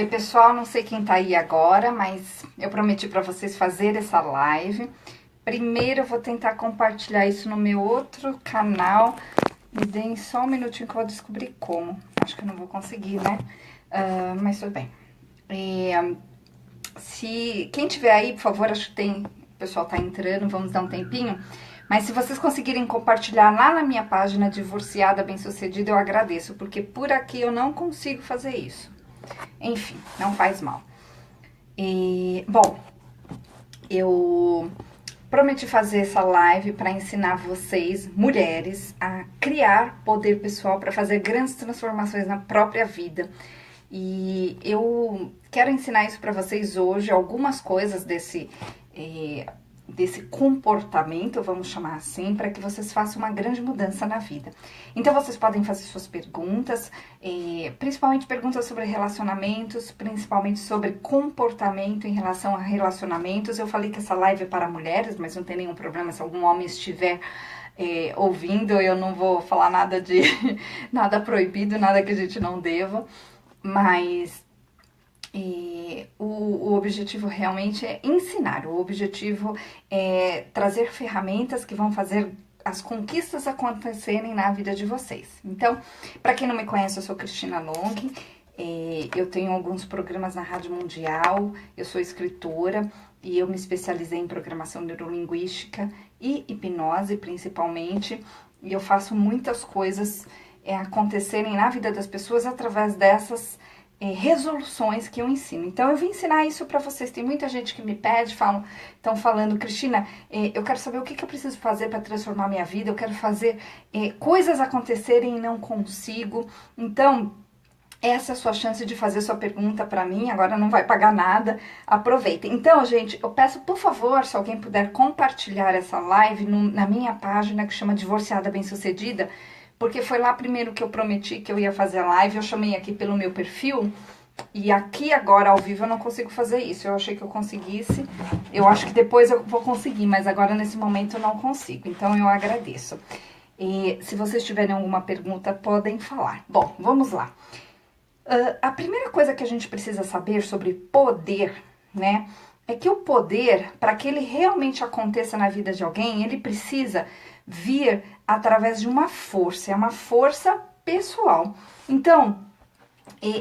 Oi pessoal, não sei quem tá aí agora, mas eu prometi pra vocês fazer essa live. Primeiro eu vou tentar compartilhar isso no meu outro canal. Me deem só um minutinho que eu vou descobrir como. Acho que eu não vou conseguir, né? Mas tudo bem. Se quem tiver aí, por favor, acho que tem... O pessoal tá entrando, vamos dar um tempinho. Mas se vocês conseguirem compartilhar lá na minha página Divorciada Bem-Sucedida, eu agradeço. Porque por aqui eu não consigo fazer isso. Enfim, não faz mal. Bom, eu prometi fazer essa live para ensinar vocês, mulheres, a criar poder pessoal para fazer grandes transformações na própria vida. E eu quero ensinar isso para vocês hoje, algumas coisas desse comportamento, vamos chamar assim, para que vocês façam uma grande mudança na vida. Então, vocês podem fazer suas perguntas, principalmente perguntas sobre relacionamentos, principalmente sobre comportamento em relação a relacionamentos. Eu falei que essa live é para mulheres, mas não tem nenhum problema se algum homem estiver ouvindo. Eu não vou falar nada de nada proibido, nada que a gente não deva, mas... o objetivo realmente é ensinar, o objetivo é trazer ferramentas que vão fazer as conquistas acontecerem na vida de vocês. Então, para quem não me conhece, eu sou Cristina Long, eu tenho alguns programas na Rádio Mundial, eu sou escritora e eu me especializei em programação neurolinguística e hipnose principalmente, e eu faço muitas coisas acontecerem na vida das pessoas através dessas resoluções que eu ensino. Então, eu vim ensinar isso para vocês. Tem muita gente que me pede, estão falando, Cristina, eu quero saber o que eu preciso fazer para transformar minha vida, eu quero fazer coisas acontecerem e não consigo. Então, essa é a sua chance de fazer sua pergunta para mim, agora não vai pagar nada, aproveitem. Então, gente, eu peço, por favor, se alguém puder compartilhar essa live na minha página, que chama Divorciada Bem-Sucedida, porque foi lá primeiro que eu prometi que eu ia fazer a live, eu chamei aqui pelo meu perfil, e aqui agora ao vivo eu não consigo fazer isso. Eu achei que eu conseguisse, eu acho que depois eu vou conseguir, mas agora nesse momento eu não consigo, então eu agradeço. E se vocês tiverem alguma pergunta, podem falar. Bom, vamos lá. A primeira coisa que a gente precisa saber sobre poder, né, é que o poder, para que ele realmente aconteça na vida de alguém, ele precisa vir através de uma força, é uma força pessoal. Então,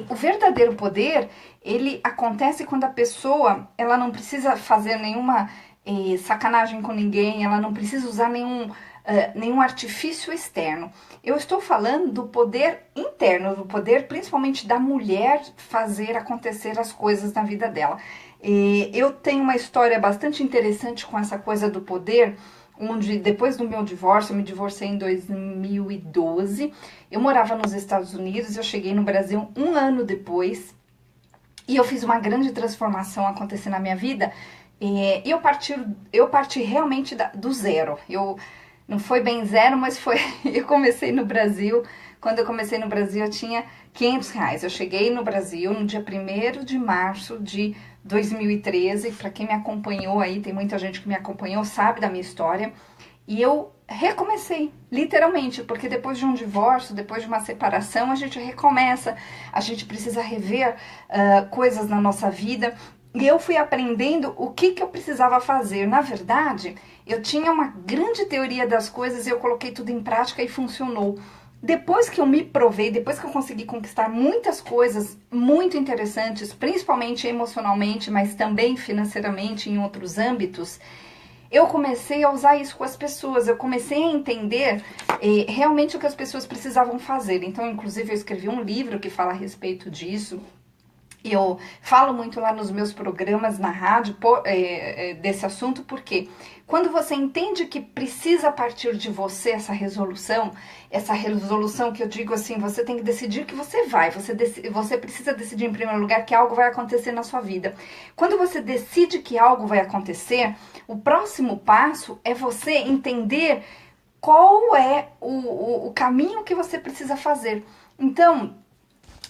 o verdadeiro poder, ele acontece quando a pessoa, ela não precisa fazer nenhuma sacanagem com ninguém, ela não precisa usar nenhum artifício externo. Eu estou falando do poder interno, do poder principalmente da mulher fazer acontecer as coisas na vida dela. Eu tenho uma história bastante interessante com essa coisa do poder, onde depois do meu divórcio, eu me divorciei em 2012, eu morava nos Estados Unidos, eu cheguei no Brasil um ano depois, e eu fiz uma grande transformação acontecer na minha vida, e eu parti realmente do zero. Não foi bem zero, mas eu comecei no Brasil, quando eu comecei no Brasil eu tinha R$500, eu cheguei no Brasil no dia 1º de março de 2013, para quem me acompanhou aí, tem muita gente que me acompanhou, sabe da minha história, e eu recomecei, literalmente, porque depois de um divórcio, depois de uma separação, a gente recomeça, a gente precisa rever coisas na nossa vida, e eu fui aprendendo o que eu precisava fazer. Na verdade, eu tinha uma grande teoria das coisas e eu coloquei tudo em prática e funcionou. Depois que eu me provei, depois que eu consegui conquistar muitas coisas muito interessantes, principalmente emocionalmente, mas também financeiramente em outros âmbitos, eu comecei a usar isso com as pessoas, eu comecei a entender realmente o que as pessoas precisavam fazer. Então, inclusive, eu escrevi um livro que fala a respeito disso. Eu falo muito lá nos meus programas na rádio desse assunto, porque quando você entende que precisa partir de você essa resolução que eu digo assim, você tem que decidir que você vai, você precisa decidir em primeiro lugar que algo vai acontecer na sua vida. Quando você decide que algo vai acontecer, o próximo passo é você entender qual é o caminho que você precisa fazer. Então,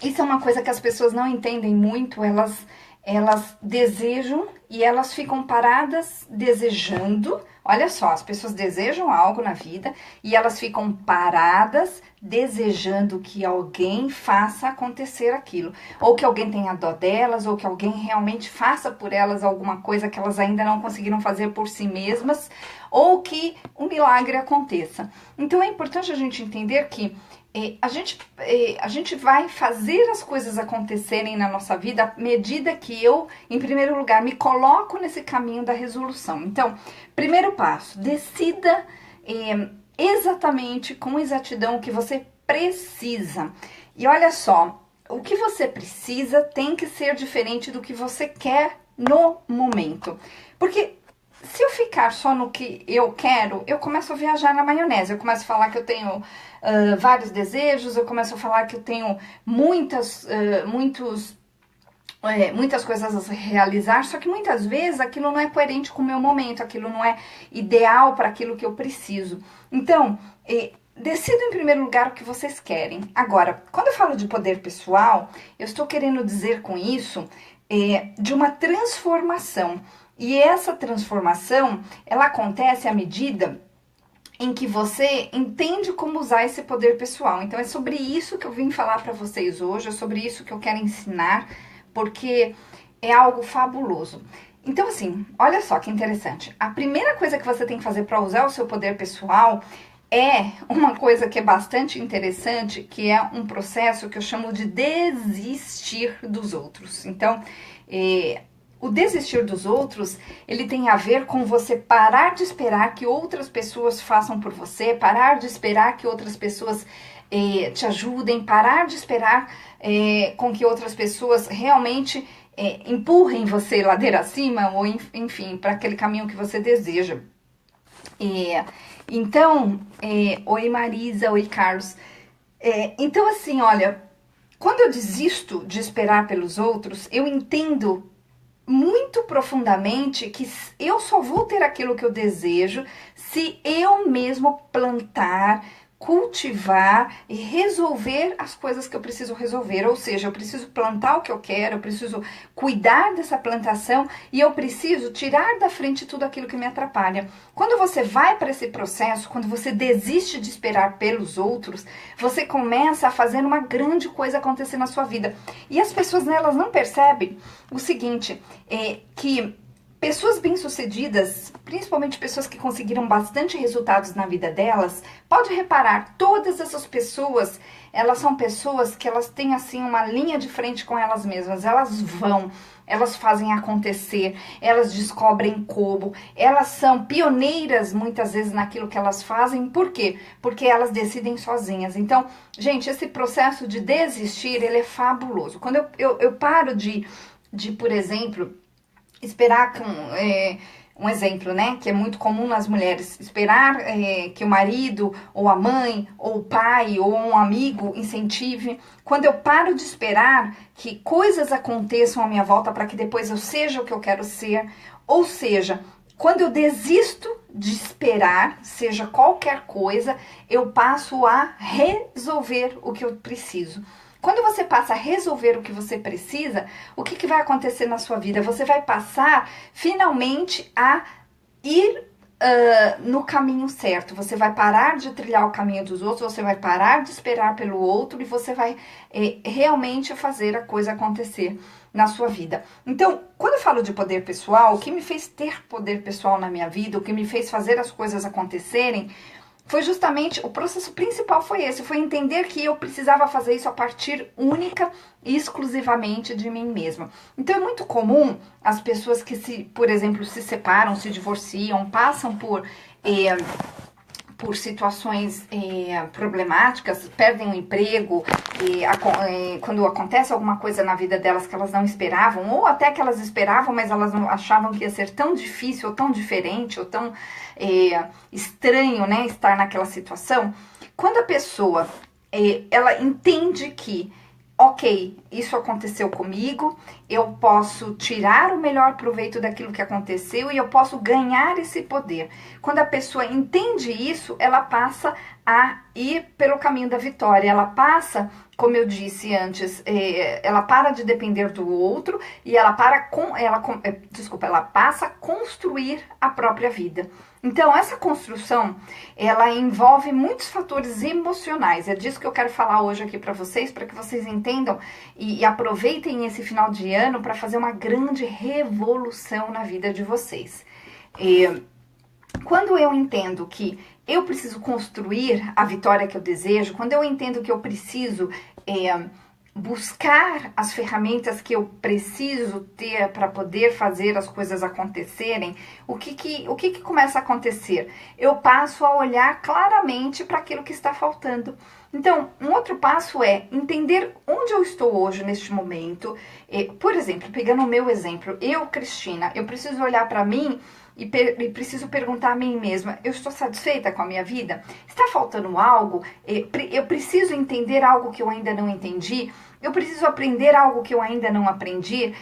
isso é uma coisa que as pessoas não entendem muito, elas desejam e elas ficam paradas desejando, Olha só, as pessoas desejam algo na vida e elas ficam paradas desejando que alguém faça acontecer aquilo, ou que alguém tenha dó delas, ou que alguém realmente faça por elas alguma coisa que elas ainda não conseguiram fazer por si mesmas, ou que um milagre aconteça. Então é importante a gente entender que a gente vai fazer as coisas acontecerem na nossa vida à medida que eu, em primeiro lugar, me coloco nesse caminho da resolução. Então, primeiro passo, decida exatamente, com exatidão, o que você precisa. E olha só, o que você precisa tem que ser diferente do que você quer no momento. Porque se eu ficar só no que eu quero, eu começo a viajar na maionese. Eu começo a falar que eu tenho vários desejos, eu começo a falar que eu tenho muitas coisas a realizar, só que muitas vezes aquilo não é coerente com o meu momento, aquilo não é ideal para aquilo que eu preciso. Então, decidam em primeiro lugar o que vocês querem. Agora, quando eu falo de poder pessoal, eu estou querendo dizer com isso de uma transformação. E essa transformação, ela acontece à medida em que você entende como usar esse poder pessoal. Então, é sobre isso que eu vim falar para vocês hoje, é sobre isso que eu quero ensinar, porque é algo fabuloso. Então, assim, olha só que interessante. A primeira coisa que você tem que fazer para usar o seu poder pessoal é uma coisa que é bastante interessante, que é um processo que eu chamo de desistir dos outros. Então, o desistir dos outros, ele tem a ver com você parar de esperar que outras pessoas façam por você, parar de esperar que outras pessoas te ajudem, parar de esperar com que outras pessoas realmente empurrem você ladeira acima, ou enfim, para aquele caminho que você deseja. Então, oi Marisa, oi Carlos. Então assim, olha, quando eu desisto de esperar pelos outros, eu entendo muito profundamente que eu só vou ter aquilo que eu desejo se eu mesmo plantar, cultivar e resolver as coisas que eu preciso resolver. Ou seja, eu preciso plantar o que eu quero, eu preciso cuidar dessa plantação e eu preciso tirar da frente tudo aquilo que me atrapalha. Quando você vai para esse processo, quando você desiste de esperar pelos outros, você começa a fazer uma grande coisa acontecer na sua vida. E as pessoas, né, elas não percebem o seguinte, que pessoas bem-sucedidas, principalmente pessoas que conseguiram bastante resultados na vida delas, pode reparar, todas essas pessoas, elas são pessoas que elas têm assim uma linha de frente com elas mesmas, elas fazem acontecer, elas descobrem como, elas são pioneiras muitas vezes naquilo que elas fazem. Por quê? Porque elas decidem sozinhas. Então, gente, esse processo de desistir, ele é fabuloso. Quando eu paro de, por exemplo, esperar um exemplo, né, que é muito comum nas mulheres, esperar que o marido, ou a mãe, ou o pai, ou um amigo incentive. Quando eu paro de esperar que coisas aconteçam à minha volta para que depois eu seja o que eu quero ser, ou seja, quando eu desisto de esperar, seja qualquer coisa, eu passo a resolver o que eu preciso. Quando você passa a resolver o que você precisa, o que vai acontecer na sua vida? Você vai passar, finalmente, a ir no caminho certo. Você vai parar de trilhar o caminho dos outros, você vai parar de esperar pelo outro e você vai realmente fazer a coisa acontecer na sua vida. Então, quando eu falo de poder pessoal, o que me fez ter poder pessoal na minha vida, o que me fez fazer as coisas acontecerem, foi justamente, o processo principal foi esse, foi entender que eu precisava fazer isso a partir única e exclusivamente de mim mesma. Então é muito comum as pessoas que por exemplo, se separam, se divorciam, passam por situações problemáticas, perdem o emprego, quando acontece alguma coisa na vida delas que elas não esperavam, ou até que elas esperavam, mas elas não achavam que ia ser tão difícil, ou tão diferente, ou tão estranho, né, estar naquela situação. Quando a pessoa ela entende que, ok, isso aconteceu comigo, eu posso tirar o melhor proveito daquilo que aconteceu e eu posso ganhar esse poder. Quando a pessoa entende isso, ela passa a ir pelo caminho da vitória. Ela passa, como eu disse antes, ela para de depender do outro e ela passa a construir a própria vida. Então, essa construção, ela envolve muitos fatores emocionais. É disso que eu quero falar hoje aqui para vocês que vocês entendam e aproveitem esse final de ano para fazer uma grande revolução na vida de vocês. Quando eu entendo que eu preciso construir a vitória que eu desejo, quando eu entendo que eu preciso buscar as ferramentas que eu preciso ter para poder fazer as coisas acontecerem, o que começa a acontecer? Eu passo a olhar claramente para aquilo que está faltando. Então, um outro passo é entender onde eu estou hoje, neste momento. Por exemplo, pegando o meu exemplo, eu, Cristina, eu preciso olhar para mim e preciso perguntar a mim mesma, eu estou satisfeita com a minha vida? Está faltando algo? Eu preciso entender algo que eu ainda não entendi? Eu preciso aprender algo que eu ainda não aprendi?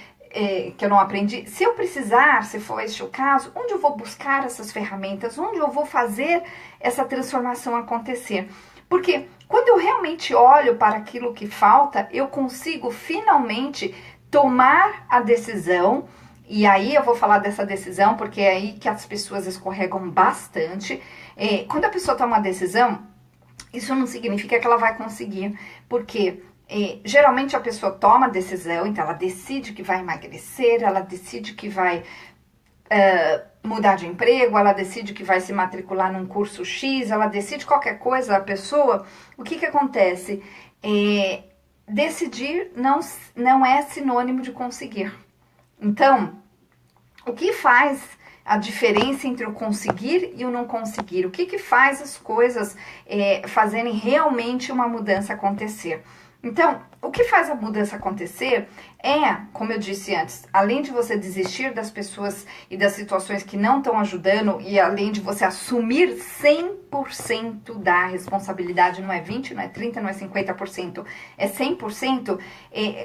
Se eu precisar, se for este o caso, onde eu vou buscar essas ferramentas? Onde eu vou fazer essa transformação acontecer? Porque quando eu realmente olho para aquilo que falta, eu consigo finalmente tomar a decisão. E aí eu vou falar dessa decisão, porque é aí que as pessoas escorregam bastante. Quando a pessoa toma uma decisão, isso não significa que ela vai conseguir, porque geralmente a pessoa toma a decisão, então ela decide que vai emagrecer, ela decide que vai mudar de emprego, ela decide que vai se matricular num curso X, ela decide qualquer coisa, a pessoa, o que acontece? Decidir não é sinônimo de conseguir. Então, o que faz a diferença entre o conseguir e o não conseguir? O que faz as coisas fazerem realmente uma mudança acontecer? Então, o que faz a mudança acontecer como eu disse antes, além de você desistir das pessoas e das situações que não estão ajudando e além de você assumir 100% da responsabilidade, não é 20%, não é 30%, não é 50%, é 100%,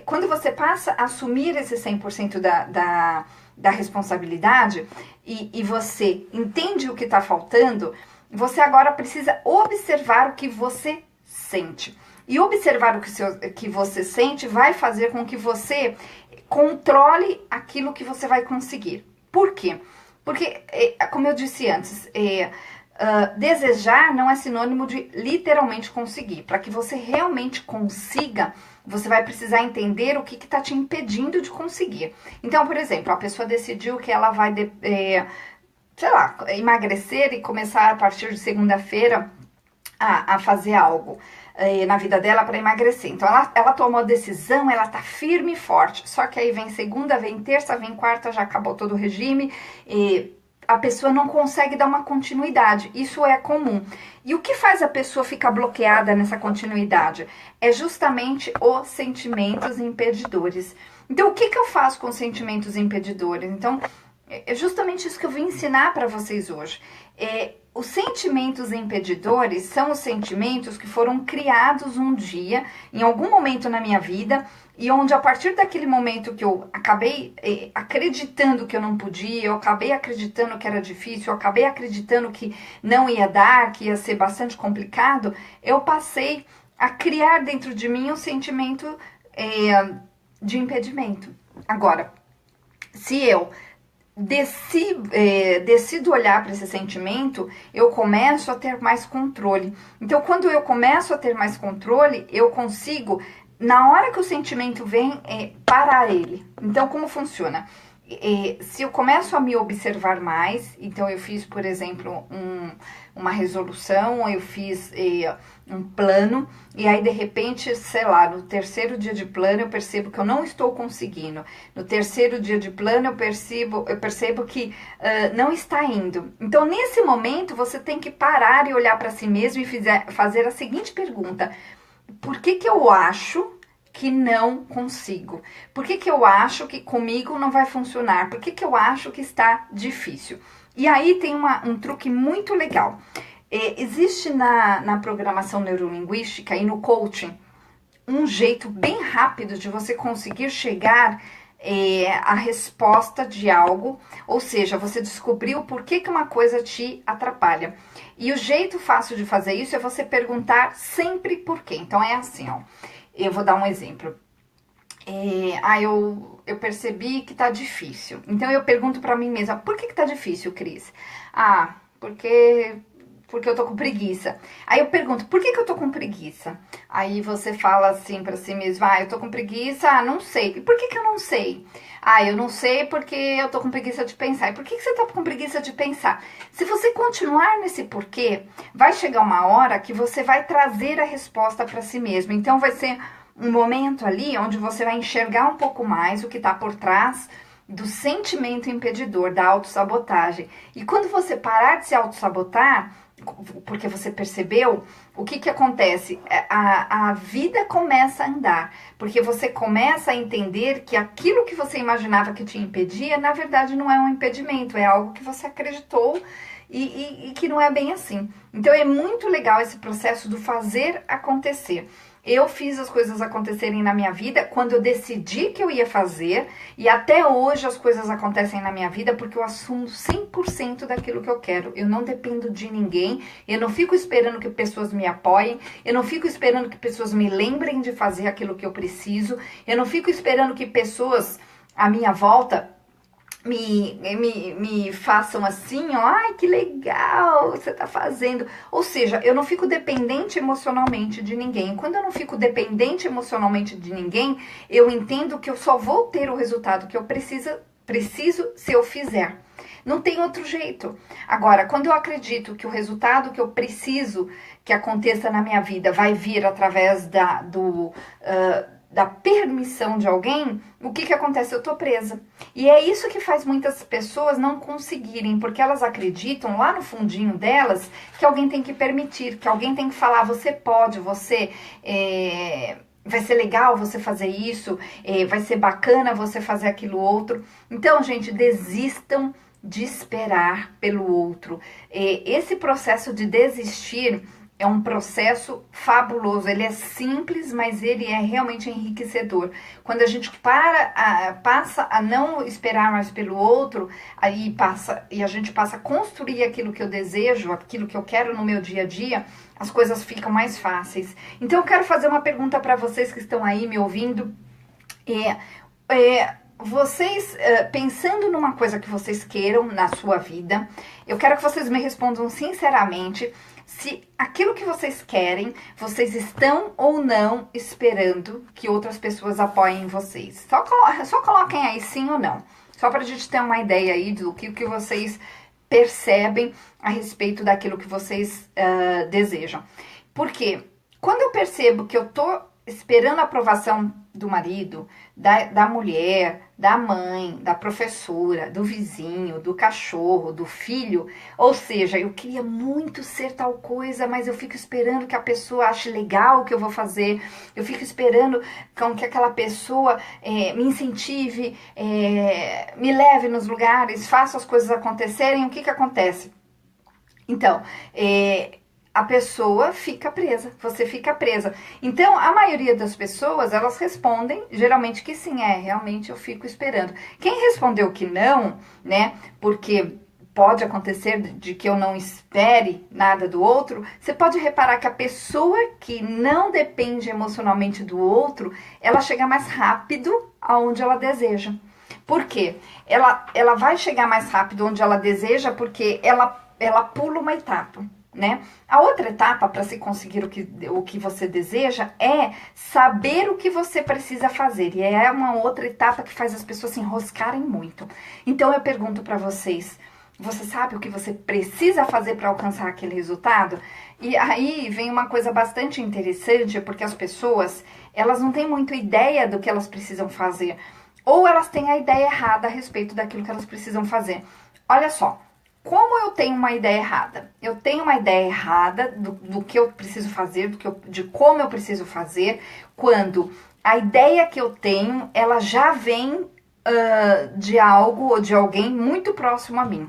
quando você passa a assumir esse 100% da responsabilidade e você entende o que está faltando, você agora precisa observar o que você sente. E observar o que você sente vai fazer com que você controle aquilo que você vai conseguir. Por quê? Porque, como eu disse antes, desejar não é sinônimo de literalmente conseguir. Para que você realmente consiga, você vai precisar entender o que está te impedindo de conseguir. Então, por exemplo, a pessoa decidiu que ela vai, emagrecer e começar a partir de segunda-feira a fazer algo na vida dela para emagrecer. Então ela tomou a decisão, ela tá firme e forte. Só que aí vem segunda, vem terça, vem quarta, já acabou todo o regime e a pessoa não consegue dar uma continuidade. Isso é comum. E o que faz a pessoa ficar bloqueada nessa continuidade? É justamente os sentimentos impedidores. Então o que eu faço com os sentimentos impedidores? Então é justamente isso que eu vim ensinar para vocês hoje. Os sentimentos impedidores são os sentimentos que foram criados um dia, em algum momento na minha vida, e onde a partir daquele momento que eu acabei acreditando que eu não podia, eu acabei acreditando que era difícil, eu acabei acreditando que não ia dar, que ia ser bastante complicado, eu passei a criar dentro de mim um sentimento de impedimento. Agora, se eu decido olhar para esse sentimento, eu começo a ter mais controle. Então, quando eu começo a ter mais controle, eu consigo, na hora que o sentimento vem, parar ele. Então, como funciona? Se eu começo a me observar mais, então eu fiz, por exemplo, uma resolução, eu fiz um plano, e aí de repente, sei lá, no terceiro dia de plano eu percebo que eu não estou conseguindo. No terceiro dia de plano eu percebo que não está indo. Então, nesse momento, você tem que parar e olhar para si mesmo e fazer a seguinte pergunta: por que eu acho que não consigo? Por que eu acho que comigo não vai funcionar? Por que eu acho que está difícil? E aí tem um truque muito legal. Existe na programação neurolinguística e no coaching um jeito bem rápido de você conseguir chegar à resposta de algo, ou seja, você descobriu por que uma coisa te atrapalha. E o jeito fácil de fazer isso é você perguntar sempre por quê. Então é assim, ó. Eu vou dar um exemplo. Eu percebi que tá difícil. Então eu pergunto pra mim mesma, por que tá difícil, Cris? Ah, porque eu tô com preguiça. Aí eu pergunto, por que eu tô com preguiça? Aí você fala assim pra si mesmo, eu tô com preguiça, não sei. E por que eu não sei? Eu não sei porque eu tô com preguiça de pensar. E por que você tá com preguiça de pensar? Se você continuar nesse porquê, vai chegar uma hora que você vai trazer a resposta pra si mesmo. Então vai ser um momento ali onde você vai enxergar um pouco mais o que tá por trás do sentimento impedidor, da autossabotagem. E quando você parar de se autossabotar, porque você percebeu, o que acontece? A vida começa a andar, porque você começa a entender que aquilo que você imaginava que te impedia, na verdade não é um impedimento, é algo que você acreditou e que não é bem assim. Então é muito legal esse processo do fazer acontecer. Eu fiz as coisas acontecerem na minha vida quando eu decidi que eu ia fazer, e até hoje as coisas acontecem na minha vida porque eu assumo 100% daquilo que eu quero. Eu não dependo de ninguém, eu não fico esperando que pessoas me apoiem, eu não fico esperando que pessoas me lembrem de fazer aquilo que eu preciso, eu não fico esperando que pessoas à minha volta me façam assim, ó, ai, que legal você tá fazendo. Ou seja, eu não fico dependente emocionalmente de ninguém. Quando eu não fico dependente emocionalmente de ninguém, eu entendo que eu só vou ter o resultado que eu preciso se eu fizer. Não tem outro jeito. Agora, quando eu acredito que o resultado que eu preciso que aconteça na minha vida vai vir através da permissão de alguém, o que acontece? Eu tô presa. E é isso que faz muitas pessoas não conseguirem, porque elas acreditam lá no fundinho delas que alguém tem que permitir, que alguém tem que falar, você pode, vai ser legal você fazer isso, vai ser bacana você fazer aquilo outro. Então, gente, desistam de esperar pelo outro. Esse processo de desistir é um processo fabuloso, ele é simples, mas ele é realmente enriquecedor. Quando a gente passa a não esperar mais pelo outro, e a gente passa a construir aquilo que eu desejo, aquilo que eu quero no meu dia a dia, as coisas ficam mais fáceis. Então eu quero fazer uma pergunta para vocês que estão aí me ouvindo. Vocês, pensando numa coisa que vocês queiram na sua vida, eu quero que vocês me respondam sinceramente se aquilo que vocês querem, vocês estão ou não esperando que outras pessoas apoiem vocês. Só coloquem aí sim ou não. Só pra gente ter uma ideia aí do que vocês percebem a respeito daquilo que vocês desejam. Porque quando eu percebo que eu tô esperando a aprovação do marido, da mulher, da mãe, da professora, do vizinho, do cachorro, do filho, ou seja, eu queria muito ser tal coisa, mas eu fico esperando que a pessoa ache legal o que eu vou fazer, eu fico esperando que aquela pessoa me incentive, me leve nos lugares, faça as coisas acontecerem. O que acontece? Então, a pessoa fica presa, você fica presa. Então, a maioria das pessoas, elas respondem, geralmente que sim, realmente eu fico esperando. Quem respondeu que não, né, porque pode acontecer de que eu não espere nada do outro, você pode reparar que a pessoa que não depende emocionalmente do outro, ela chega mais rápido aonde ela deseja. Por quê? Ela vai chegar mais rápido onde ela deseja porque ela pula uma etapa. Né? A outra etapa para se conseguir o que você deseja é saber o que você precisa fazer. E é uma outra etapa que faz as pessoas se enroscarem muito. Então eu pergunto para vocês, você sabe o que você precisa fazer para alcançar aquele resultado? E aí vem uma coisa bastante interessante, porque as pessoas, elas não têm muita ideia do que elas precisam fazer. Ou elas têm a ideia errada a respeito daquilo que elas precisam fazer. Olha só. Como eu tenho uma ideia errada? Eu tenho uma ideia errada do que eu preciso fazer, de como eu preciso fazer, quando a ideia que eu tenho, ela já vem de algo ou de alguém muito próximo a mim.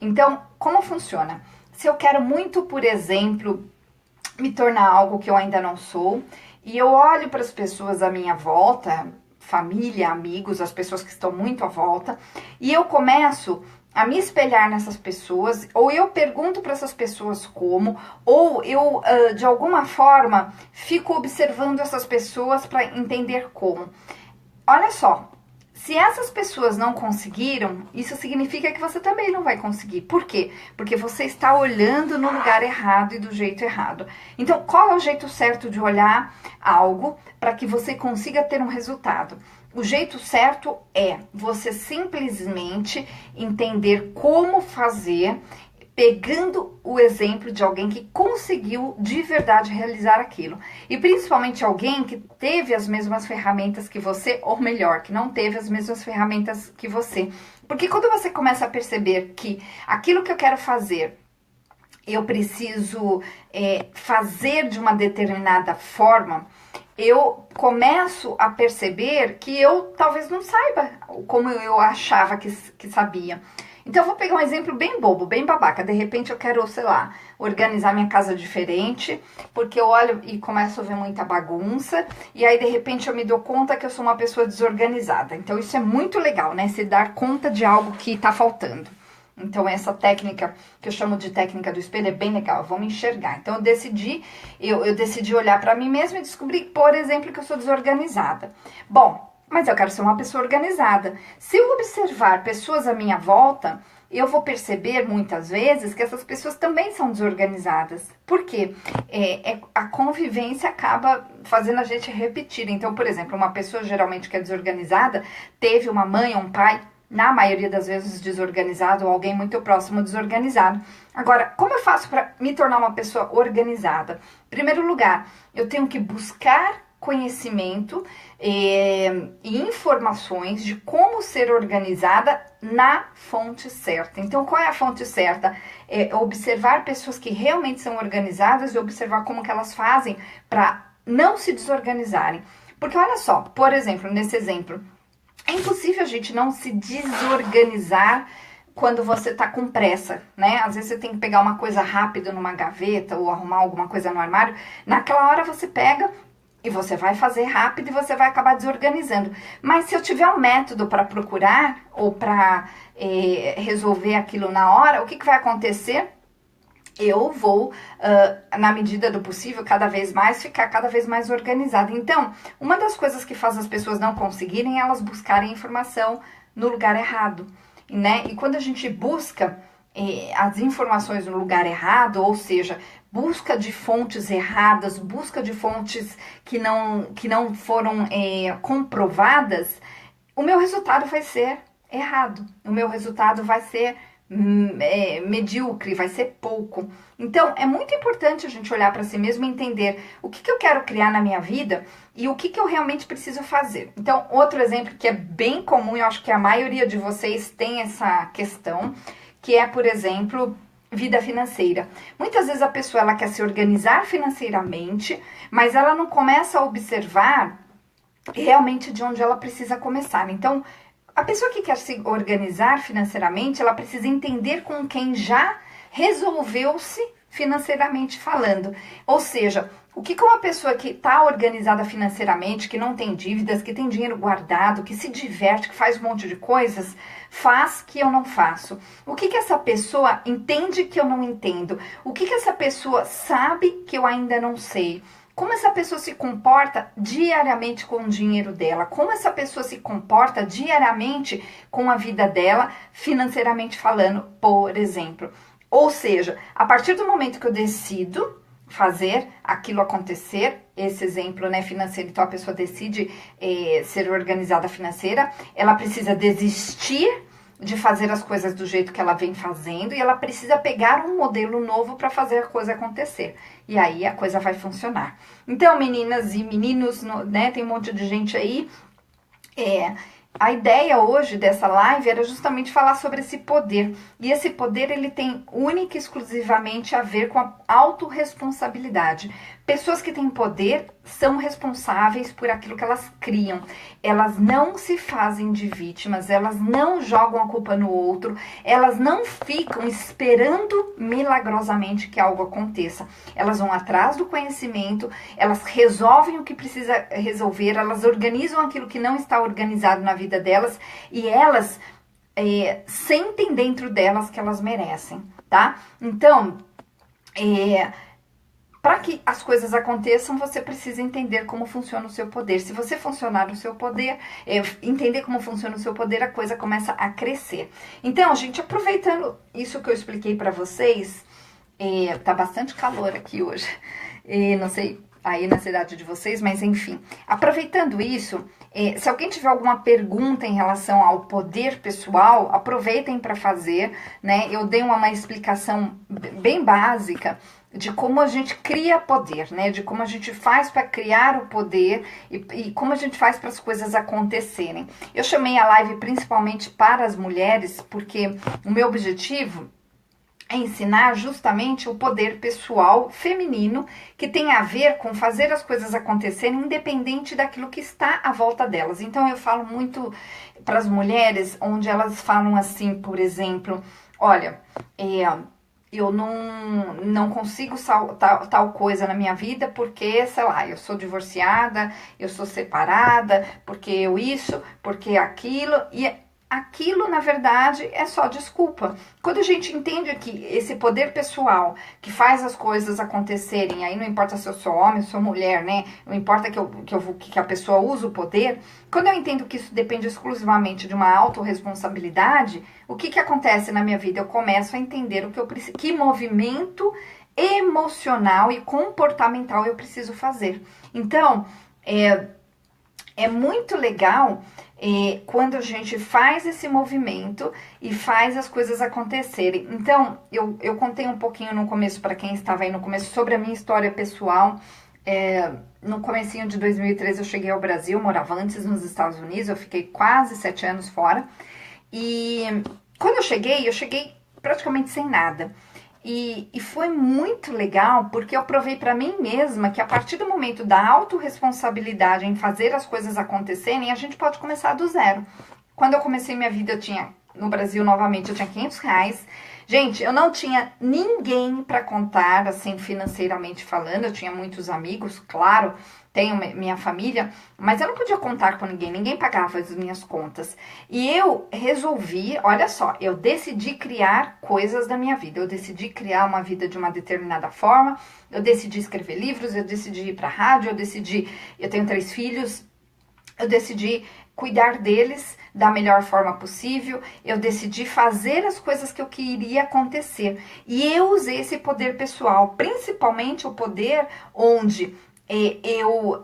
Então, como funciona? Se eu quero muito, por exemplo, me tornar algo que eu ainda não sou, e eu olho para as pessoas à minha volta, família, amigos, as pessoas que estão muito à volta, e eu começo a me espelhar nessas pessoas, ou eu pergunto para essas pessoas como, ou eu, de alguma forma, fico observando essas pessoas para entender como. Olha só, se essas pessoas não conseguiram, isso significa que você também não vai conseguir. Por quê? Porque você está olhando no lugar errado e do jeito errado. Então, qual é o jeito certo de olhar algo para que você consiga ter um resultado? O jeito certo é você simplesmente entender como fazer, pegando o exemplo de alguém que conseguiu de verdade realizar aquilo. E principalmente alguém que teve as mesmas ferramentas que você, ou melhor, que não teve as mesmas ferramentas que você. Porque quando você começa a perceber que aquilo que eu quero fazer, eu preciso fazer de uma determinada forma, eu começo a perceber que eu talvez não saiba como eu achava que sabia. Então, eu vou pegar um exemplo bem bobo, bem babaca. De repente, eu quero, sei lá, organizar minha casa diferente, porque eu olho e começo a ver muita bagunça, e aí, de repente, eu me dou conta que eu sou uma pessoa desorganizada. Então, isso é muito legal, né? Se dar conta de algo que tá faltando. Então, essa técnica, que eu chamo de técnica do espelho, é bem legal. Eu vou me enxergar. Então, eu decidi olhar para mim mesma e descobri, por exemplo, que eu sou desorganizada. Bom, mas eu quero ser uma pessoa organizada. Se eu observar pessoas à minha volta, eu vou perceber muitas vezes que essas pessoas também são desorganizadas. Por quê? A convivência acaba fazendo a gente repetir. Então, por exemplo, uma pessoa geralmente que é desorganizada, teve uma mãe ou um pai, na maioria das vezes desorganizado, ou alguém muito próximo desorganizado. Agora, como eu faço para me tornar uma pessoa organizada? Em primeiro lugar, eu tenho que buscar conhecimento e informações de como ser organizada na fonte certa. Então, qual é a fonte certa? É observar pessoas que realmente são organizadas e observar como que elas fazem para não se desorganizarem. Porque olha só, por exemplo, nesse exemplo, é impossível a gente não se desorganizar quando você está com pressa, né? Às vezes você tem que pegar uma coisa rápida numa gaveta ou arrumar alguma coisa no armário. Naquela hora você pega e você vai fazer rápido e você vai acabar desorganizando. Mas se eu tiver um método para procurar ou para resolver aquilo na hora, o que vai acontecer? Eu vou, na medida do possível, ficar cada vez mais organizada. Então, uma das coisas que faz as pessoas não conseguirem é elas buscarem informação no lugar errado, né? E quando a gente busca as informações no lugar errado, ou seja, busca de fontes erradas, busca de fontes que não foram comprovadas, o meu resultado vai ser errado. O meu resultado vai ser medíocre, vai ser pouco. Então, é muito importante a gente olhar para si mesmo e entender o que eu quero criar na minha vida e o que eu realmente preciso fazer. Então, outro exemplo que é bem comum, eu acho que a maioria de vocês tem essa questão, que é, por exemplo, vida financeira. Muitas vezes a pessoa ela quer se organizar financeiramente, mas ela não começa a observar realmente de onde ela precisa começar. Então, a pessoa que quer se organizar financeiramente, ela precisa entender com quem já resolveu-se financeiramente falando. Ou seja, o que uma pessoa que está organizada financeiramente, que não tem dívidas, que tem dinheiro guardado, que se diverte, que faz um monte de coisas, faz que eu não faço? O que essa pessoa entende que eu não entendo? O que essa pessoa sabe que eu ainda não sei? Como essa pessoa se comporta diariamente com o dinheiro dela? Como essa pessoa se comporta diariamente com a vida dela, financeiramente falando, por exemplo? Ou seja, a partir do momento que eu decido fazer aquilo acontecer, esse exemplo, né, financeiro, então a pessoa decide ser organizada financeira, ela precisa desistir de fazer as coisas do jeito que ela vem fazendo e ela precisa pegar um modelo novo para fazer a coisa acontecer. E aí a coisa vai funcionar. Então, meninas e meninos, né, tem um monte de gente aí. A ideia hoje dessa live era justamente falar sobre esse poder. E esse poder, ele tem única e exclusivamente a ver com a autorresponsabilidade. Pessoas que têm poder são responsáveis por aquilo que elas criam. Elas não se fazem de vítimas, elas não jogam a culpa no outro, elas não ficam esperando milagrosamente que algo aconteça. Elas vão atrás do conhecimento, elas resolvem o que precisa resolver, elas organizam aquilo que não está organizado na vida delas e elas sentem dentro delas que elas merecem, tá? Então, para que as coisas aconteçam, você precisa entender como funciona o seu poder. Se você funcionar o seu poder, entender como funciona o seu poder, a coisa começa a crescer. Então, gente, aproveitando isso que eu expliquei para vocês, tá bastante calor aqui hoje. Não sei aí na cidade de vocês, mas enfim. Aproveitando isso, se alguém tiver alguma pergunta em relação ao poder pessoal, aproveitem para fazer, né? Eu dei uma explicação bem básica de como a gente cria poder, né? De como a gente faz para criar o poder e como a gente faz para as coisas acontecerem. Eu chamei a live principalmente para as mulheres, porque o meu objetivo é ensinar justamente o poder pessoal feminino que tem a ver com fazer as coisas acontecerem independente daquilo que está à volta delas. Então eu falo muito para as mulheres, onde elas falam assim, por exemplo, olha, eu não consigo tal coisa na minha vida porque, sei lá, eu sou divorciada, eu sou separada, porque eu isso, porque aquilo, e aquilo, na verdade, é só desculpa. Quando a gente entende que esse poder pessoal que faz as coisas acontecerem, aí não importa se eu sou homem, se eu sou mulher, né? Não importa que a pessoa use o poder. Quando eu entendo que isso depende exclusivamente de uma autorresponsabilidade, o que acontece na minha vida? Eu começo a entender o que eu preciso, que movimento emocional e comportamental eu preciso fazer. Então, é muito legal quando a gente faz esse movimento e faz as coisas acontecerem. Então, eu contei um pouquinho no começo, para quem estava aí no começo, sobre a minha história pessoal. No comecinho de 2013 eu cheguei ao Brasil, morava antes nos Estados Unidos, eu fiquei quase 7 anos fora. E quando eu cheguei praticamente sem nada. E foi muito legal, porque eu provei para mim mesma que a partir do momento da autorresponsabilidade em fazer as coisas acontecerem, a gente pode começar do zero. Quando eu comecei minha vida, no Brasil novamente, eu tinha R$500. Gente, eu não tinha ninguém para contar, assim, financeiramente falando. Eu tinha muitos amigos, claro, tenho minha família, mas eu não podia contar com ninguém. Ninguém pagava as minhas contas. E eu resolvi, olha só, eu decidi criar coisas da minha vida. Eu decidi criar uma vida de uma determinada forma. Eu decidi escrever livros, eu decidi ir para a rádio, eu tenho 3 filhos, eu decidi cuidar deles da melhor forma possível, eu decidi fazer as coisas que eu queria acontecer. E eu usei esse poder pessoal, principalmente o poder onde eu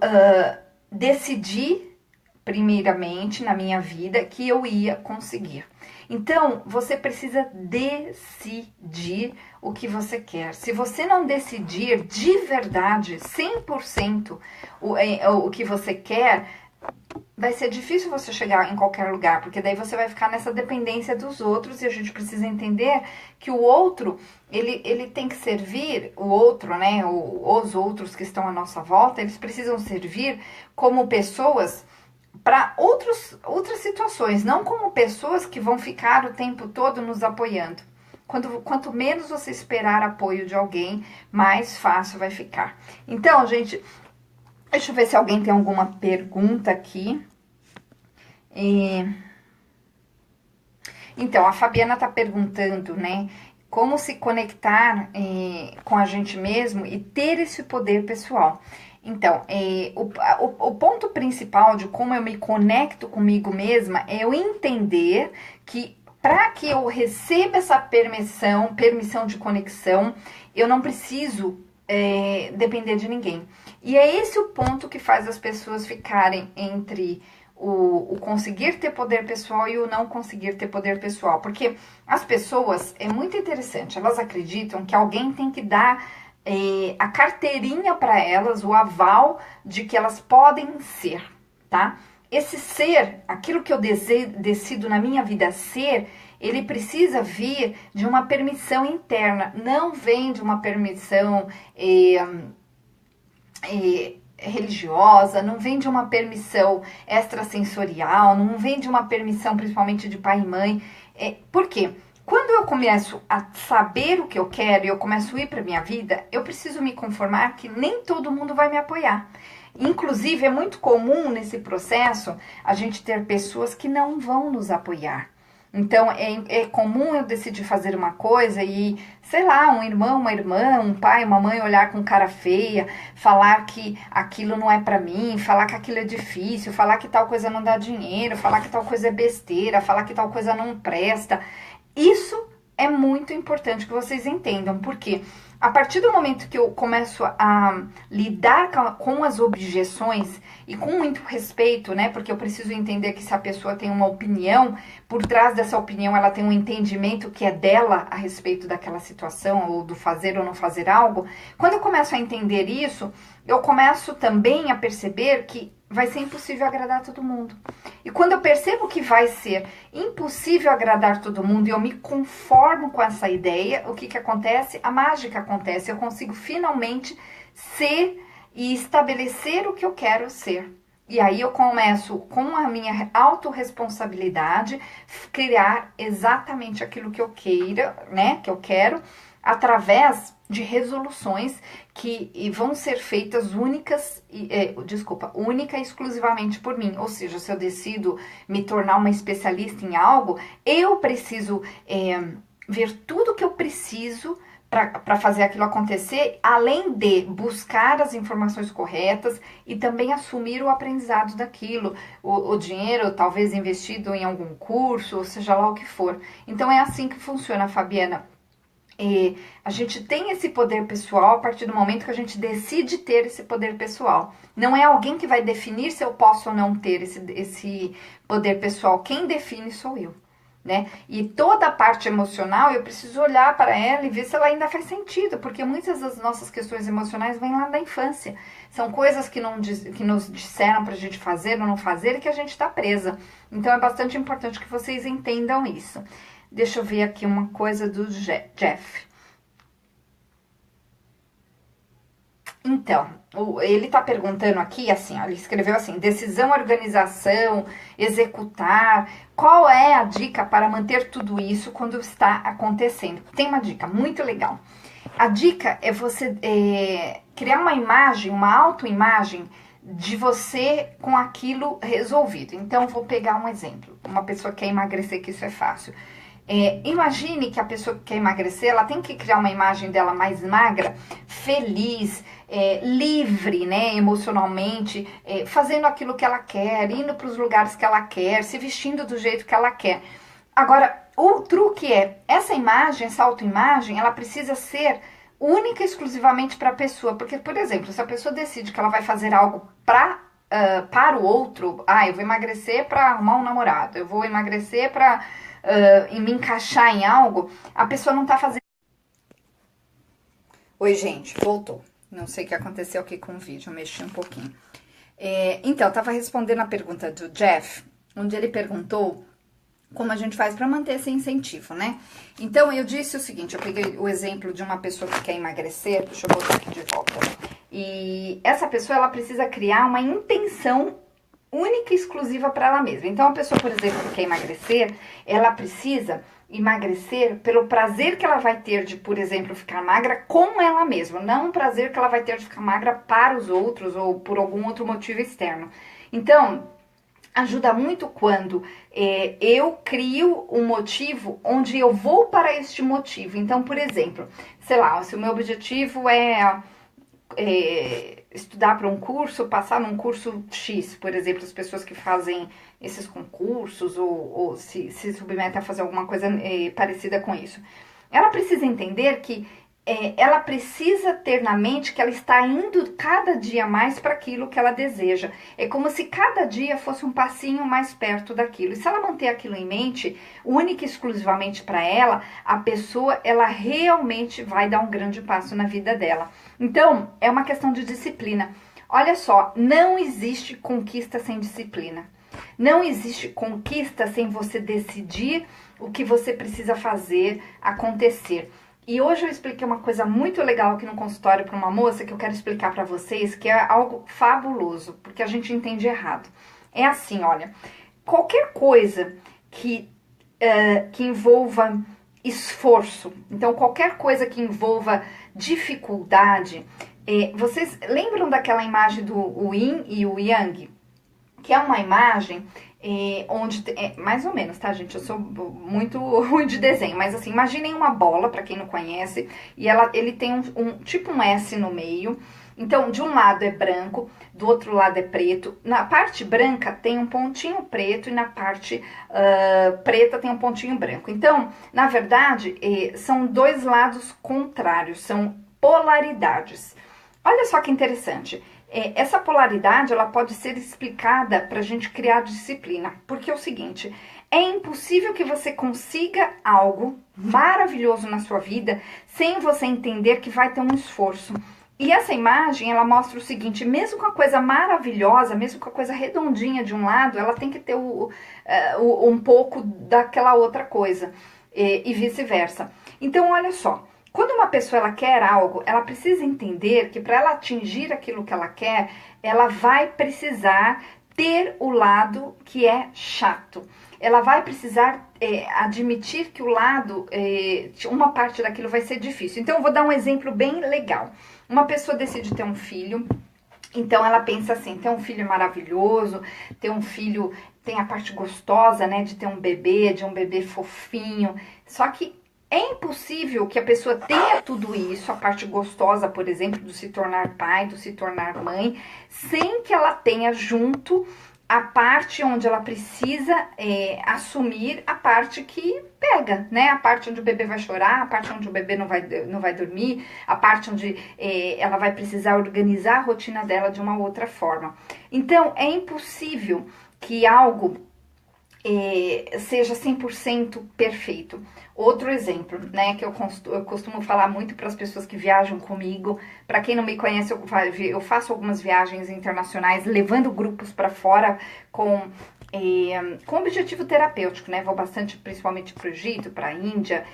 decidi, primeiramente na minha vida, que eu ia conseguir. Então, você precisa decidir o que você quer. Se você não decidir de verdade, 100% o que você quer, vai ser difícil você chegar em qualquer lugar, porque daí você vai ficar nessa dependência dos outros, e a gente precisa entender que o outro, ele tem que servir, o outro, né, os outros que estão à nossa volta, eles precisam servir como pessoas para outras situações, não como pessoas que vão ficar o tempo todo nos apoiando. Quanto menos você esperar apoio de alguém, mais fácil vai ficar. Então, gente, deixa eu ver se alguém tem alguma pergunta aqui. Então, a Fabiana está perguntando, né? Como se conectar com a gente mesmo e ter esse poder pessoal. Então, o ponto principal de como eu me conecto comigo mesma é eu entender que para que eu receba essa permissão de conexão, eu não preciso depender de ninguém. E é esse o ponto que faz as pessoas ficarem entre o conseguir ter poder pessoal e o não conseguir ter poder pessoal. Porque as pessoas, é muito interessante, elas acreditam que alguém tem que dar a carteirinha para elas, o aval de que elas podem ser, tá? Esse ser, aquilo que eu decido na minha vida ser, ele precisa vir de uma permissão interna, não vem de uma permissão religiosa, não vem de uma permissão extrasensorial, não vem de uma permissão principalmente de pai e mãe. Por quê? Quando eu começo a saber o que eu quero e eu começo a ir para minha vida, eu preciso me conformar que nem todo mundo vai me apoiar. Inclusive, é muito comum nesse processo a gente ter pessoas que não vão nos apoiar. Então, é comum eu decidir fazer uma coisa e, sei lá, um irmão, uma irmã, um pai, uma mãe olhar com cara feia, falar que aquilo não é pra mim, falar que aquilo é difícil, falar que tal coisa não dá dinheiro, falar que tal coisa é besteira, falar que tal coisa não presta. Isso é muito importante que vocês entendam, porque a partir do momento que eu começo a lidar com as objeções e com muito respeito, né? Porque eu preciso entender que se a pessoa tem uma opinião, por trás dessa opinião ela tem um entendimento que é dela a respeito daquela situação, ou do fazer ou não fazer algo. Quando eu começo a entender isso, eu começo também a perceber que vai ser impossível agradar todo mundo. E quando eu percebo que vai ser impossível agradar todo mundo e eu me conformo com essa ideia, o que acontece? A mágica acontece. Eu consigo finalmente ser e estabelecer o que eu quero ser. E aí eu começo, com a minha autorresponsabilidade, criar exatamente aquilo que eu queira, né? Que eu quero, através de resoluções que vão ser feitas única e exclusivamente por mim. Ou seja, se eu decido me tornar uma especialista em algo, eu preciso ver tudo que eu preciso para fazer aquilo acontecer, além de buscar as informações corretas e também assumir o aprendizado daquilo, o dinheiro talvez investido em algum curso, ou seja lá o que for. Então é assim que funciona, Fabiana. A gente tem esse poder pessoal a partir do momento que a gente decide ter esse poder pessoal. Não é alguém que vai definir se eu posso ou não ter esse poder pessoal. Quem define sou eu, né? E toda a parte emocional, eu preciso olhar para ela e ver se ela ainda faz sentido, porque muitas das nossas questões emocionais vêm lá da infância. São coisas que nos disseram para a gente fazer ou não fazer e que a gente está presa. Então é bastante importante que vocês entendam isso. Deixa eu ver aqui uma coisa do Jeff. Então, ele tá perguntando aqui, assim, ó, ele escreveu assim: decisão, organização, executar. Qual é a dica para manter tudo isso quando está acontecendo? Tem uma dica muito legal. A dica é você criar uma imagem, uma autoimagem de você com aquilo resolvido. Então, vou pegar um exemplo. Uma pessoa que quer emagrecer, que isso é fácil. Imagine que a pessoa que quer emagrecer, ela tem que criar uma imagem dela mais magra, feliz, livre, né, emocionalmente, fazendo aquilo que ela quer, indo para os lugares que ela quer, se vestindo do jeito que ela quer. Agora, o truque é, essa imagem, essa autoimagem, ela precisa ser única e exclusivamente para a pessoa. Porque, por exemplo, se a pessoa decide que ela vai fazer algo para o outro, eu vou emagrecer para arrumar um namorado, eu vou emagrecer para me encaixar em algo, a pessoa não tá fazendo. Oi, gente, voltou. Não sei o que aconteceu aqui com o vídeo, eu mexi um pouquinho. Então, eu tava respondendo a pergunta do Jeff, onde ele perguntou como a gente faz para manter esse incentivo, né? Então, eu disse o seguinte, eu peguei o exemplo de uma pessoa que quer emagrecer, deixa eu botar aqui de volta. E essa pessoa, ela precisa criar uma intenção única e exclusiva para ela mesma. Então, a pessoa, por exemplo, que quer emagrecer, ela precisa emagrecer pelo prazer que ela vai ter de, por exemplo, ficar magra com ela mesma, não o prazer que ela vai ter de ficar magra para os outros ou por algum outro motivo externo. Então, ajuda muito quando eu crio um motivo onde eu vou para este motivo. Então, por exemplo, sei lá, se o meu objetivo é estudar para um curso, passar num curso X, por exemplo, as pessoas que fazem esses concursos ou se submetem a fazer alguma coisa parecida com isso. Ela precisa entender que ela precisa ter na mente que ela está indo cada dia mais para aquilo que ela deseja. É como se cada dia fosse um passinho mais perto daquilo. E se ela manter aquilo em mente, única e exclusivamente para ela, a pessoa, ela realmente vai dar um grande passo na vida dela. Então, é uma questão de disciplina. Olha só, não existe conquista sem disciplina. Não existe conquista sem você decidir o que você precisa fazer acontecer. E hoje eu expliquei uma coisa muito legal aqui no consultório para uma moça que eu quero explicar para vocês, que é algo fabuloso, porque a gente entende errado. É assim, olha, qualquer coisa que envolva esforço, então qualquer coisa que envolva dificuldade, vocês lembram daquela imagem do Yin e o Yang? que é uma imagem onde, mais ou menos, tá, gente? Eu sou muito ruim de desenho, mas assim, imaginem uma bola, para quem não conhece, e ele tem tipo um S no meio. Então, de um lado é branco, do outro lado é preto. Na parte branca tem um pontinho preto e na parte preta tem um pontinho branco. Então, na verdade, são dois lados contrários, são polaridades. Olha só que interessante. Essa polaridade ela pode ser explicada para a gente criar disciplina, porque é o seguinte, é impossível que você consiga algo maravilhoso na sua vida sem você entender que vai ter um esforço. E essa imagem, ela mostra o seguinte, mesmo com a coisa maravilhosa, mesmo com a coisa redondinha de um lado, ela tem que ter um pouco daquela outra coisa, e vice-versa. Então, olha só, quando uma pessoa ela quer algo, ela precisa entender que para ela atingir aquilo que ela quer, ela vai precisar ter o lado que é chato. Ela vai precisar admitir que o lado, uma parte daquilo vai ser difícil. Então, eu vou dar um exemplo bem legal. Uma pessoa decide ter um filho, então ela pensa assim, ter um filho maravilhoso, ter um filho, tem a parte gostosa, né, de ter um bebê, de um bebê fofinho. Só que é impossível que a pessoa tenha tudo isso, a parte gostosa, por exemplo, do se tornar pai, do se tornar mãe, sem que ela tenha junto a parte onde ela precisa assumir a parte que pega, né? A parte onde o bebê vai chorar, a parte onde o bebê não vai dormir, a parte onde ela vai precisar organizar a rotina dela de uma outra forma. Então, é impossível que algo seja 100% perfeito. Outro exemplo, né, que eu costumo falar muito para as pessoas que viajam comigo. Para quem não me conhece, eu faço algumas viagens internacionais, levando grupos para fora com objetivo terapêutico, né? Vou bastante, principalmente para o Egito, para a Índia,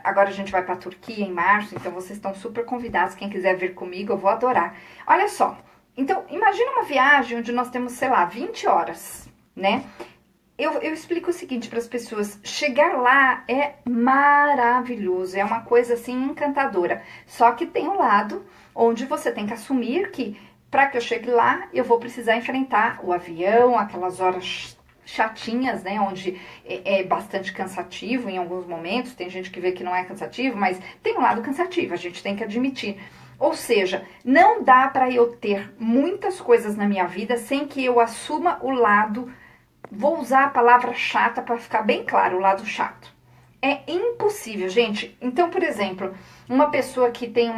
agora a gente vai para a Turquia em março, então vocês estão super convidados. Quem quiser vir comigo, eu vou adorar. Olha só, então imagina uma viagem onde nós temos, sei lá, 20 horas, né? Eu explico o seguinte para as pessoas, chegar lá é maravilhoso, é uma coisa assim encantadora, só que tem um lado onde você tem que assumir que para que eu chegue lá, eu vou precisar enfrentar o avião, aquelas horas chatinhas, né, onde é bastante cansativo em alguns momentos, tem gente que vê que não é cansativo, mas tem um lado cansativo, a gente tem que admitir. Ou seja, não dá para eu ter muitas coisas na minha vida sem que eu assuma o lado. Vou usar a palavra chata para ficar bem claro, o lado chato. É impossível, gente. Então, por exemplo, uma pessoa que tem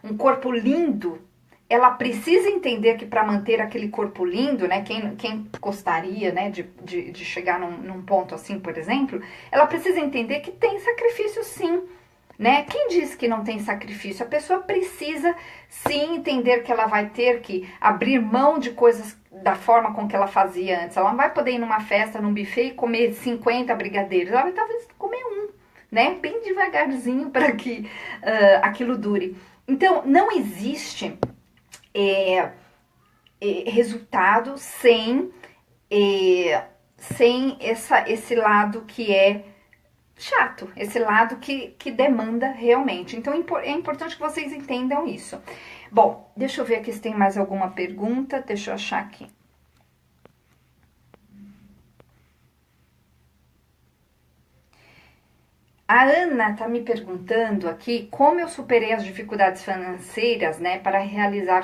um corpo lindo, ela precisa entender que para manter aquele corpo lindo, né? Quem gostaria, né, de chegar num ponto assim, por exemplo, ela precisa entender que tem sacrifício sim. Né? Quem diz que não tem sacrifício? A pessoa precisa sim entender que ela vai ter que abrir mão de coisas da forma com que ela fazia antes. Ela não vai poder ir numa festa, num buffet e comer 50 brigadeiros. Ela vai talvez comer um, né? Bem devagarzinho para que aquilo dure. Então, não existe resultado sem esse lado que é chato, esse lado que demanda realmente. Então é importante que vocês entendam isso. Bom, deixa eu ver aqui se tem mais alguma pergunta, deixa eu achar aqui. A Ana tá me perguntando aqui como eu superei as dificuldades financeiras, né, para realizar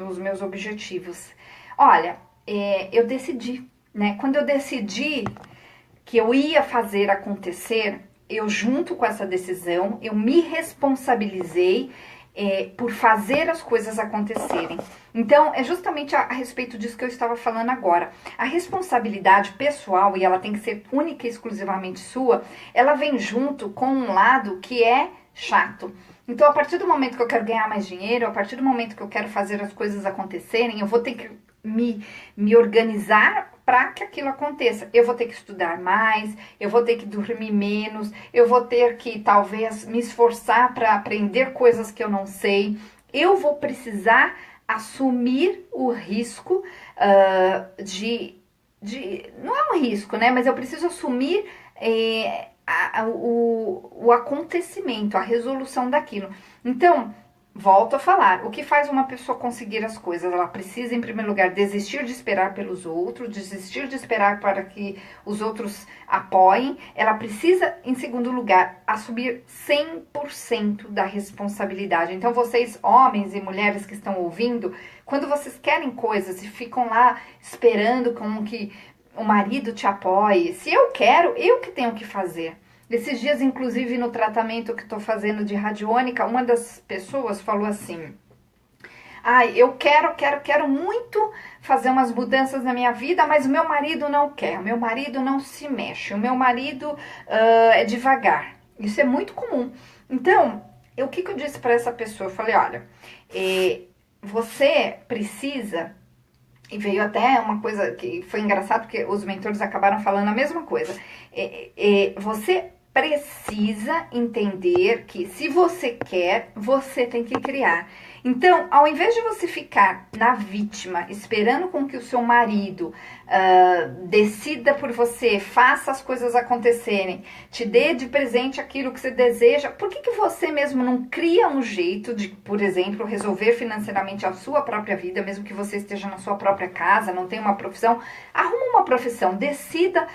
os meus objetivos. Olha, eu decidi, né, quando eu decidi que eu ia fazer acontecer, eu junto com essa decisão, eu me responsabilizei por fazer as coisas acontecerem. Então, é justamente a respeito disso que eu estava falando agora. A responsabilidade pessoal, e ela tem que ser única e exclusivamente sua, ela vem junto com um lado que é chato. Então, a partir do momento que eu quero ganhar mais dinheiro, a partir do momento que eu quero fazer as coisas acontecerem, eu vou ter que me organizar para que aquilo aconteça. Eu vou ter que estudar mais, eu vou ter que dormir menos, eu vou ter que talvez me esforçar para aprender coisas que eu não sei. Eu vou precisar assumir o risco não é um risco, né? Mas eu preciso assumir o acontecimento, a resolução daquilo. Então, Volto a falar, o que faz uma pessoa conseguir as coisas? Ela precisa, em primeiro lugar, desistir de esperar pelos outros, desistir de esperar para que os outros apoiem. Ela precisa, em segundo lugar, assumir 100% da responsabilidade. Então, vocês, homens e mulheres que estão ouvindo, quando vocês querem coisas e ficam lá esperando como que o marido te apoie, se eu quero, eu que tenho que fazer. Esses dias, inclusive, no tratamento que estou fazendo de radiônica, uma das pessoas falou assim: eu quero muito fazer umas mudanças na minha vida, mas o meu marido não quer, o meu marido não se mexe, o meu marido é devagar. Isso é muito comum. Então, o que eu disse para essa pessoa? Eu falei, olha, você precisa... E veio até uma coisa que foi engraçado, porque os mentores acabaram falando a mesma coisa. Você precisa entender que se você quer, você tem que criar. Então, ao invés de você ficar na vítima, esperando com que o seu marido decida por você, faça as coisas acontecerem, te dê de presente aquilo que você deseja, por que você mesmo não cria um jeito de, por exemplo, resolver financeiramente a sua própria vida, mesmo que você esteja na sua própria casa, não tenha uma profissão? Arruma uma profissão, decida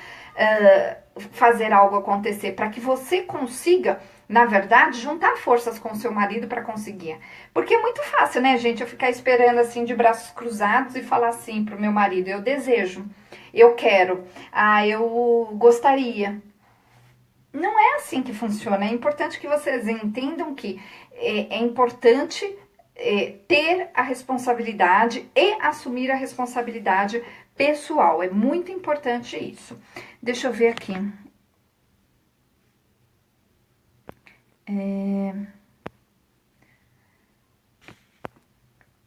fazer algo acontecer para que você consiga, na verdade, juntar forças com o seu marido para conseguir. Porque é muito fácil, né, gente, eu ficar esperando assim de braços cruzados e falar assim pro meu marido: eu desejo, eu quero, eu gostaria. Não é assim que funciona. É importante que vocês entendam que é importante ter a responsabilidade e assumir a responsabilidade pessoal. É muito importante isso. Deixa eu ver aqui.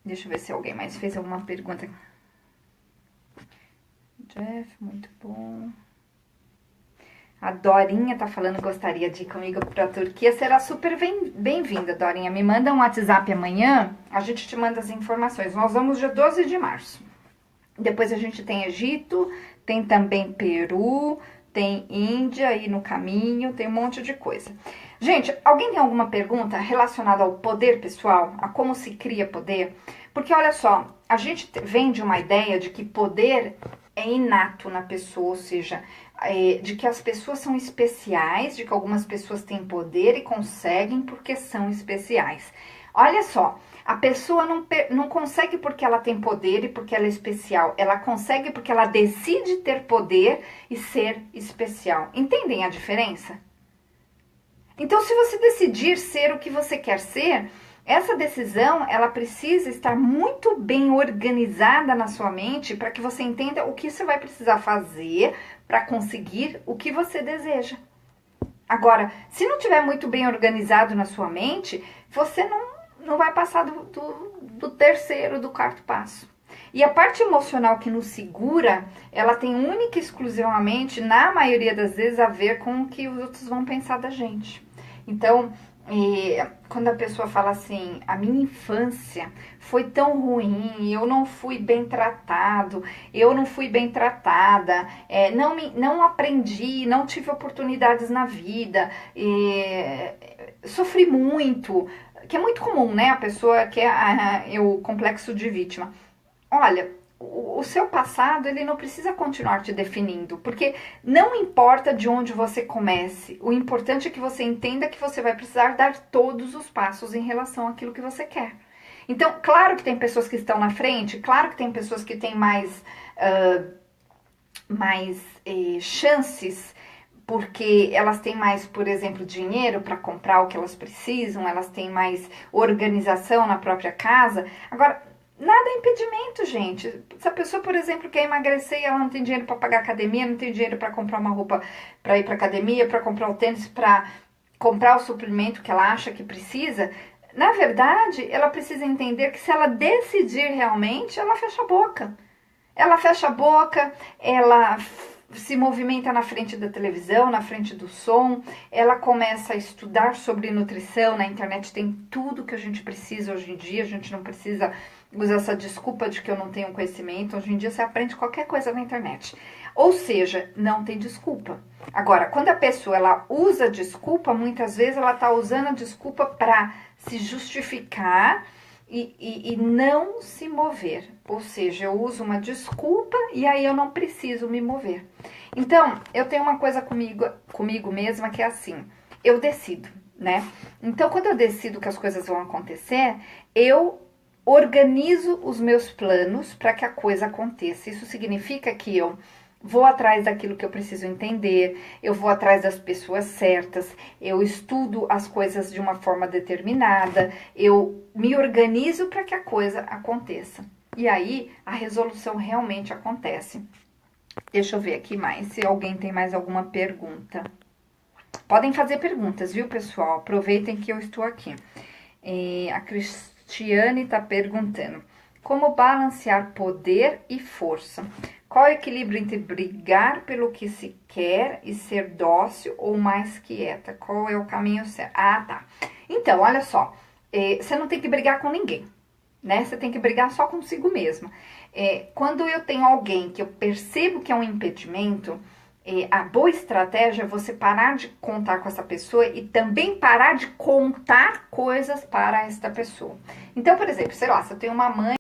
Deixa eu ver se alguém mais fez alguma pergunta. Jeff, muito bom. A Dorinha tá falando que gostaria de ir comigo pra Turquia. Será super bem-vinda, Dorinha. Me manda um WhatsApp amanhã, a gente te manda as informações. Nós vamos dia 12 de março. Depois a gente tem Egito, tem também Peru, tem Índia aí no caminho, tem um monte de coisa. Gente, alguém tem alguma pergunta relacionada ao poder pessoal? A como se cria poder? Porque olha só, a gente vem de uma ideia de que poder é inato na pessoa, ou seja, de que as pessoas são especiais, de que algumas pessoas têm poder e conseguem porque são especiais. Olha só, a pessoa não consegue porque ela tem poder e porque ela é especial. Ela consegue porque ela decide ter poder e ser especial. Entendem a diferença? Então, se você decidir ser o que você quer ser, essa decisão, ela precisa estar muito bem organizada na sua mente para que você entenda o que você vai precisar fazer para conseguir o que você deseja. Agora, se não tiver muito bem organizado na sua mente, você não vai passar do terceiro, do quarto passo. E a parte emocional que nos segura, ela tem única e exclusivamente, na maioria das vezes, a ver com o que os outros vão pensar da gente. Então, quando a pessoa fala assim, a minha infância foi tão ruim, eu não fui bem tratado, eu não fui bem tratada, não aprendi, não tive oportunidades na vida, sofri muito, que é muito comum, né? A pessoa que é o complexo de vítima. Olha, o seu passado, ele não precisa continuar te definindo, porque não importa de onde você comece, o importante é que você entenda que você vai precisar dar todos os passos em relação àquilo que você quer. Então, claro que tem pessoas que estão na frente, claro que tem pessoas que têm mais chances, porque elas têm mais, por exemplo, dinheiro para comprar o que elas precisam, elas têm mais organização na própria casa. Agora, nada é impedimento, gente. Se a pessoa, por exemplo, quer emagrecer e ela não tem dinheiro para pagar academia, não tem dinheiro para comprar uma roupa para ir para academia, para comprar o tênis, para comprar o suplemento que ela acha que precisa, na verdade, ela precisa entender que se ela decidir realmente, ela fecha a boca. Ela fecha a boca, ela se movimenta na frente da televisão, na frente do som, ela começa a estudar sobre nutrição, na internet tem tudo que a gente precisa hoje em dia, a gente não precisa usar essa desculpa de que eu não tenho conhecimento, hoje em dia você aprende qualquer coisa na internet. Ou seja, não tem desculpa. Agora, quando a pessoa ela usa desculpa, muitas vezes ela está usando a desculpa para se justificar e não se mover. Ou seja, eu uso uma desculpa e aí eu não preciso me mover. Então, eu tenho uma coisa comigo mesma que é assim, eu decido, né? Então, quando eu decido que as coisas vão acontecer, eu organizo os meus planos para que a coisa aconteça. Isso significa que eu vou atrás daquilo que eu preciso entender, eu vou atrás das pessoas certas, eu estudo as coisas de uma forma determinada, eu me organizo para que a coisa aconteça. E aí a resolução realmente acontece. Deixa eu ver aqui mais, se alguém tem mais alguma pergunta. Podem fazer perguntas, viu, pessoal? Aproveitem que eu estou aqui. A Cristiane está perguntando: como balancear poder e força? Qual é o equilíbrio entre brigar pelo que se quer e ser dócil ou mais quieta? Qual é o caminho certo? Ah, tá. Então, olha só. Você não tem que brigar com ninguém, né? Você tem que brigar só consigo mesma. Quando eu tenho alguém que eu percebo que é um impedimento, a boa estratégia é você parar de contar com essa pessoa e também parar de contar coisas para esta pessoa. Então, por exemplo, sei lá, se eu tenho uma mãe